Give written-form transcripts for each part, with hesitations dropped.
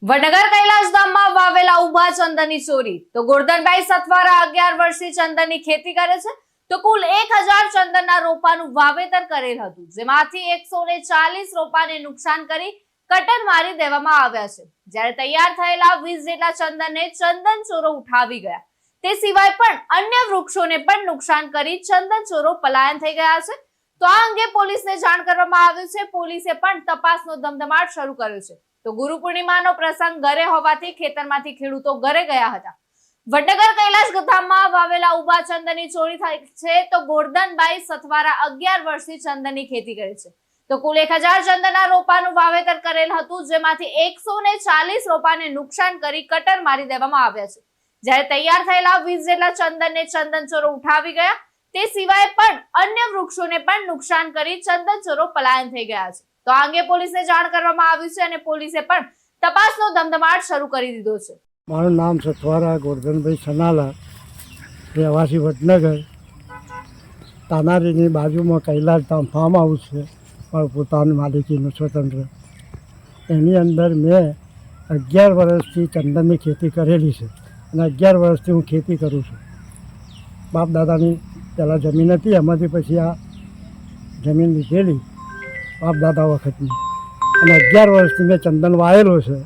વડનગર કૈલાસધામમાં વાવેલા ઉભા ચંદનની ચોરી। તો ગોરધનભાઈ સથવારા 11 વર્ષથી ચંદનની ખેતી કરે છે। તો કુલ 1000 ચંદનના રોપાનું વાવેતર કરેલ હતું, જેમાંથી 140 રોપાને નુકસાન કરી કટર મારી દેવામાં આવ્યા છે। જ્યારે તૈયાર થયેલા 20 જેટલા ચંદનને ચંદન ચોરો ઉઠાવી ગયા। તે સિવાય પણ અન્ય વૃક્ષોને પણ નુકસાન કરી ચંદન ચોરો પલાયન થઈ ગયા છે। તો આ અંગે પોલીસને જાણ કરવામાં આવી છે। પોલીસે પણ તપાસનો ધમધમાટ શરૂ કર્યો છે। તો ગુરુ પૂર્ણિમાનો પ્રસંગ ઘરે હોવાથી ખેતરમાંથી ખેડૂતો ઘરે ગયા હતા। વડનગર કૈલાસધામમાં વાવેલા ઉભા ચંદનની ચોરી થઈ છે। તો ગોરધનભાઈ સથવારા 11 વર્ષથી ચંદનની ખેતી કરે છે। તો કુલ 1000 ચંદનના રોપાનું વાવેતર કરેલ હતું, જેમાંથી 140 રોપાને નુકસાન કરી કટર મારી દેવામાં આવ્યા છે। જ્યારે તૈયાર થયેલા 20 જેટલા ચંદનને ચંદન ચોરો ઉઠાવી ગયા। તે સિવાય પણ અન્ય વૃક્ષોને પણ નુકસાન કરી ચંદન ચોરો પલાયન થઈ ગયા છે। તો આ અંગે પોલીસને જાણ કરવામાં આવી છે અને પોલીસે પણ તપાસનો ધમધમાટ શરૂ કરી દીધો છે। મારું નામ સથવારા ગોરધનભાઈ સનાલા, રહેવાસી વડનગર। તાનારીની બાજુમાં કૈલાસધામ ફાર્મ હાઉસ છે, પણ પોતાની માલિકીનું સ્વતંત્ર। એની અંદર મેં 11 વર્ષથી ચંદનની ખેતી કરેલી છે અને 11 વર્ષથી હું ખેતી કરું છું। બાપ દાદાની પહેલાં જમીન હતી, એમાંથી પછી આ જમીન લીધેલી બાપ દાદા વખતની, અને 11 વર્ષથી મેં ચંદન વાવેલો છે।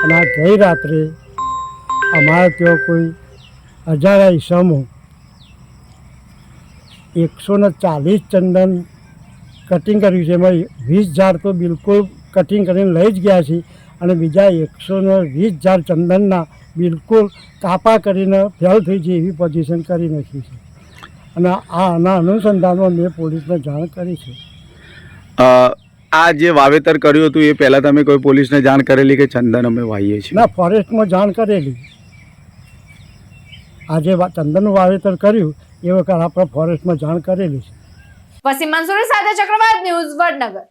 અને આ ગઈ રાત્રે અમારે ત્યાં કોઈ અજાણ્યા ઈસમો 140 ચંદન કટિંગ કર્યું છે। એમાં 20 ઝાડ તો બિલકુલ કટિંગ કરીને લઈ જ ગયા છે, અને બીજા 120 ઝાડ ચંદનના બિલકુલ કાપા કરીને ફેલ થઈ જાય એવી પોઝિશન કરી નાખી છે। અને આના અનુસંધાનમાં મેં પોલીસને જાણ કરી છે। આ જે વાવેતર કર્યું હતું એ પહેલાં તમે કોઈ પોલીસને જાણ કરેલી કે ચંદન અમે વાવીએ છીએ? ના, ફોરેસ્ટમાં જાણ કરેલી। આજે ચંદનનું વાવેતર કર્યું એ વખત આપણે ફોરેસ્ટમાં જાણ કરેલી છે। વસીમ મંસૂરી સાથે ચક્રવાત ન્યૂઝ, વડનગર।